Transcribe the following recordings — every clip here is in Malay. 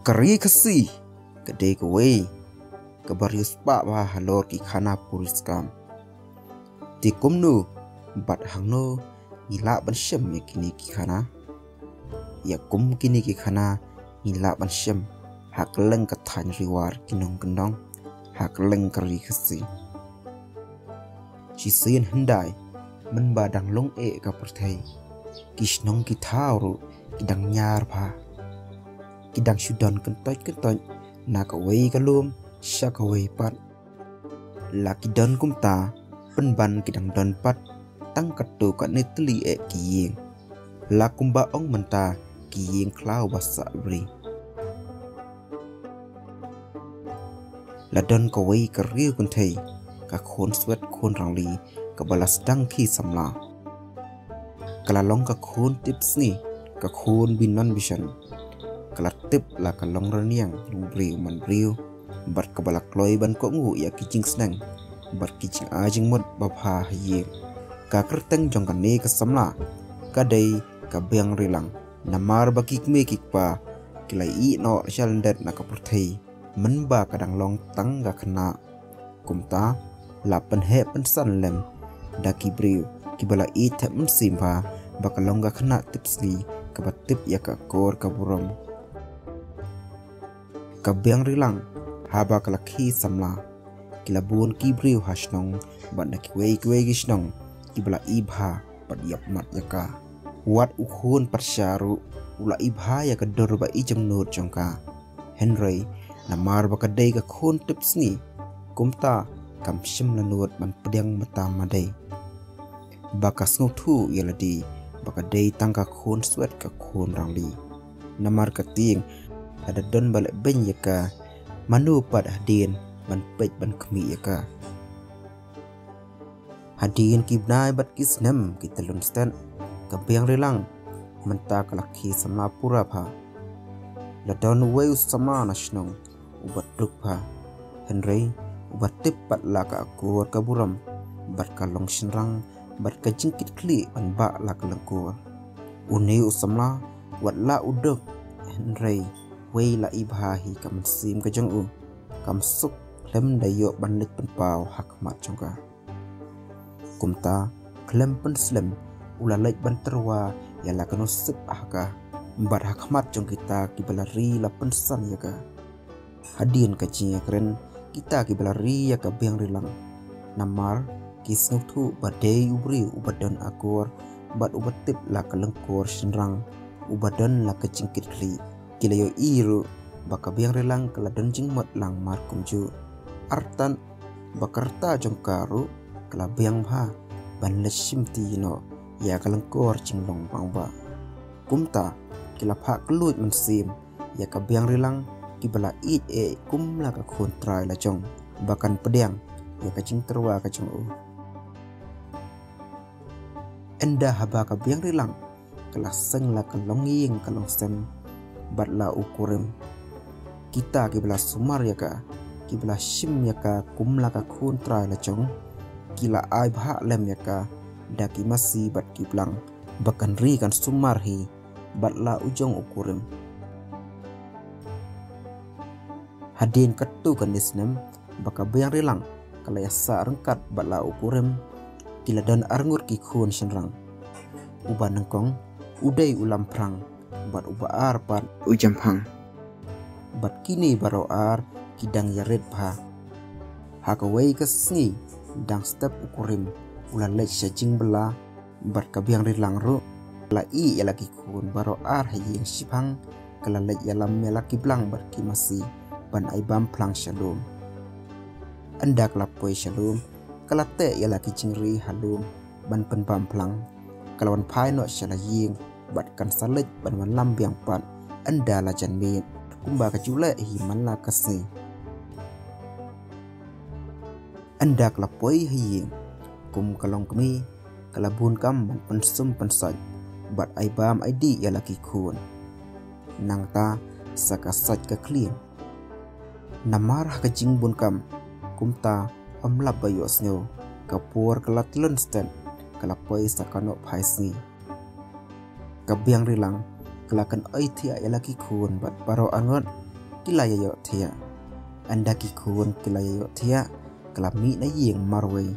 Kari kasi kedai kawai kabarius pa ba halor ki khana puris kam ti kumnu bat hangno ngila ban shem ya kini ki khana ya kum kini ki khana ngila ban shem hak leng ka than riwar kinong kendong hak leng kari kasi chi sin hendai men ba dang long e ka perthai kisnong ki thawru kidang nyar pha kidang sudan kentoj nak away kalum syak away pat laki don kumta penban kidang don pat tang katu kat netli e kiying lakumba ong menta kiying klau basa bri la don kaway kariu kuntai ka khon swet khon rangli ka balas dang khi samla kala long ka khon tips ni ka khon binan bisan kalatip la kalong raniang lumbriu man briu bat kabalak loy ban ko ngu ya kijing snang bat kijing ajing mot bapha haye ka kerteng jong kan ne ka samla kadai ka beng rilang namar bakik me kikpa kilai i no shalndet na ka perthai men ba kadang long tang ga khna kumta la pen he pen san lem daki briu kibala i thap men simba bakalong ga khna tipsli ka batip ya ka kor ka buram kabyang rilang haba kalakhi samla kilabun kibriu hasnong banda kiwei gisnong kibla ibha pat yap mat yaka wat ukhun parsyaru ula ibha ya kador ba ijam nur jongka henry namar ba kadai ka khun tips ni kumta kam shim lanut ban pedang mata madai bakas nguthu yaladi bakadai tangka khun swet ka khun rangli namar kating ada don balik ben yaka manu pad hadin ban pej ban kemi yaka hadin kibnai bat kisnem kitalun stand kabyang rilang menta kalaki sama pura pha la don weu sama nasnong ubat duk pha henry ubat tip pat la ka akur kaburam bat kalong shinrang bat ka jingkit kli ban ba la kalangkur uni usamla wat la uduk henry wei la ibhahi kam sim ka jong u kam suk lem dayo banlit penpau hak mat jongka kumta klem pen slem ula lek ban terwa ya la kanu sip ahka mbat hak mat jong kita kibalari la pensan ya ka hadin ka jinya keren kita kibalari ya ka beng rilang namar kisnuk thu badai ubri ubadan akor bat ubatip la kalengkor shinrang ubadan la kecingkit kli kilayo iru baka biang relang kala donjing mat lang markum ju artan bakarta jongkaru kala biang bha ban leshim ti no ya kalangkor cinglong pangba kumta kila pha kluit mensim ya ka biang relang kibala it e kumla ka kontrai la jong bakan pedang ya ka cing terwa ka jong u enda haba ka biang relang kala seng la kalonging kalong sem batla ukurim kita kibla sumar yaka kibla shim yaka kumla ka kontra la chong kila ai bha lem yaka daki masi bat kiblang bakan ri kan sumar hi batla ujong ukurim hadin katu kan nisnem baka bayang rilang kala yasa rengkat batla ukurim kila dan arngur ki khun shenrang uban nengkong udai ulam prang bat uba ar pat ujampang bat kini baro ar kidang yaret pha hakawai kasni dang step ukurim ulan lek syajing bela bat kabiang rilang ru la i yalaki kun baro ar haying sipang kala lek yalam melaki blang bat kimasi ban aibam plang shalom andak lapoi shalom kala te yalaki cingri halum ban penbam plang kalawan pai no shalaying bat kan salet ban lam biang pat anda la janmit kumba ka jule hi man la kasni anda klapoi hi kum kalong kami kalabun kam ban pensum pensaj bat ai bam ai di ya laki khun nang ta sakasaj ka klien namar ka jingbun kam kumta amlap bayosnyo kapur kalatlun stand kalapoi sakano phaisni kabyang rilang kelakan ai thia yalaki khun bat baro angot kilaya yo thia anda ki khun kilaya yo thia kelami na yeng marway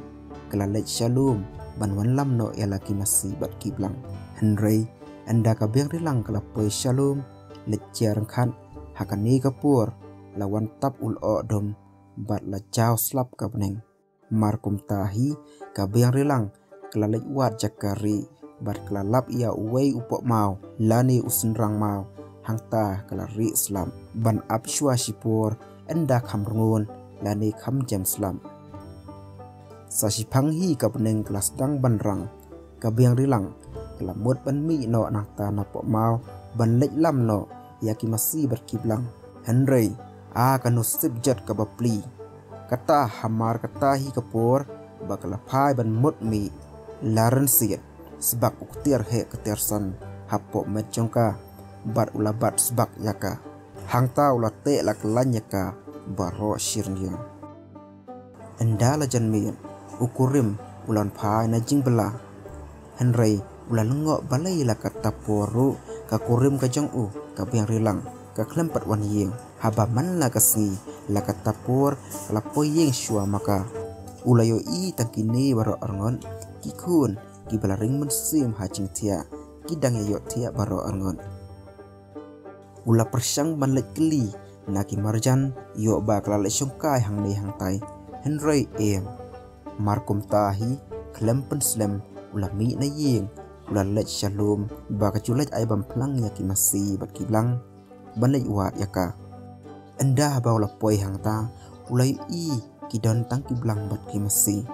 kelalek shalom banwan lam no yalaki masi bat kiblang Henry anda ka biang rilang kalapoy shalom lejar khan hakani kapur lawan tap ul odom bat la jaw slap kabneng markum tahi ka biang rilang kelalek wat jakari bat kelalap ia uwei upok mau lani usenrang mau hangta kelari Islam ban apshua sipur enda kamrungun lani kam jam Islam sasipang hi kabneng kelas dang banrang kabiang rilang kelamut ban mi no nangta napok mau ban lej lam no yaki masih berkiblang Henry kanusip jat kabapli kata hamar kata hi kapur bakalapai ban mut mi laren siat sebab uktir he ketersan hapok metjongka bat ulabat sebab yaka hangta ulate laklan yaka baro shirnya endala janmian ukurim ulan pai na jing bela Henry ulan ngok balai lakat taporu ka kurim ka jong ka biang rilang ka klempat wan yeng haba man la kasni lakat tapur la poyeng shua maka ulayo i takini baro arngon kikun kibalaring mensim hacing tia kidang yo tia baro arngon ula persang banlet keli naki marjan yo ba klale songkai hang nei hang tai Henry markum tahi klempen slem ula mi na yeng ula let shalom ba ka chulet ai bam plang yaki masi bat kiblang banlet wat yaka enda ba ula poi hang ta ulai i kidon tang kiblang bat ki masi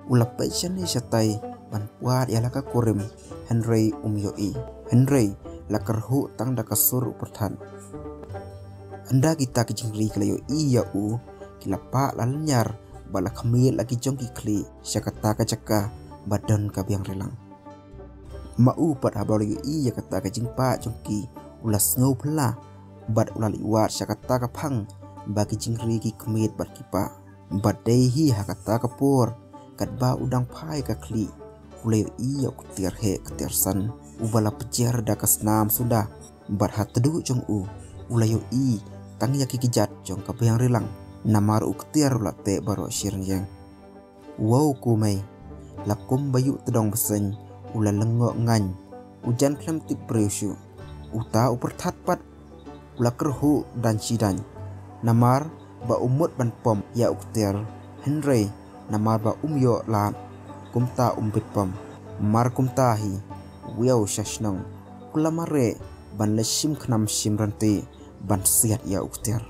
ula pechen ni satai ban wat ya laka kurim Henry yoi Henry lakarhu tang dakasur upertan anda kita kijingri kelayo iya kilapa lalnyar bala khamil lagi jongki kli syakata kacaka badan kabiang relang mau pat habalayo iya kata kajingpa jongki ulas ngau pela bad ulali wat syakata kapang bagi jingri ki kemit bat kipa badai hi hakata kapur kadba udang pai ka kli ulayo iya kutir he ketersan ubala pejar dakas nam sudah barhat tedu jong ulayo i tang yaki kijat jong kabiang rilang namar uktiar ulate baro shirnyang wow kumai lakum bayu tedong beseng ula lengok ngany ujan klem tip presyu uta upertat pat ula kerhu dan sidany namar ba umut ban pom ya uktiar Henry namar ba yo lat kumta umbit pom mar kumtahi wiau shashnong kulamare ban lesim khnam simranti ban siat ya uktiar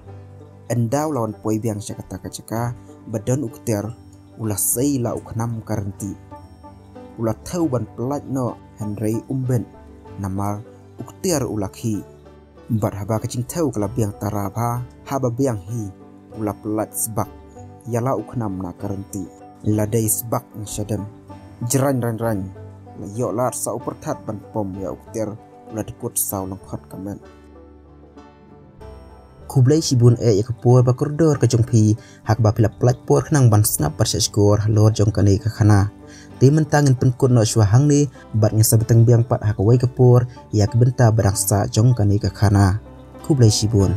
endaw lawan poi biang syakata kacaka badan uktiar ulah sei la uknam karanti ulah thau ban pelaj no Henry umben namar uktiar ulakhi bar haba kacing thau kala biang tarabha haba biang hi ulah pelaj sebak yala uknam na karanti ladai sebak ng syadam jeran ran la yo lar sa upertat ban pom ya uktiar ulah dikut saw langkhat kamen kublai sibun ya kapur bakurdor ka jongpi hak ba pila plat por khnang ban snap par skor halor jong kani ka khana ti mentangin penkut no shwa hangni bat ngesa beteng biang pat hak wai kapur yak benta barang sa jong kani ka khana kublai sibun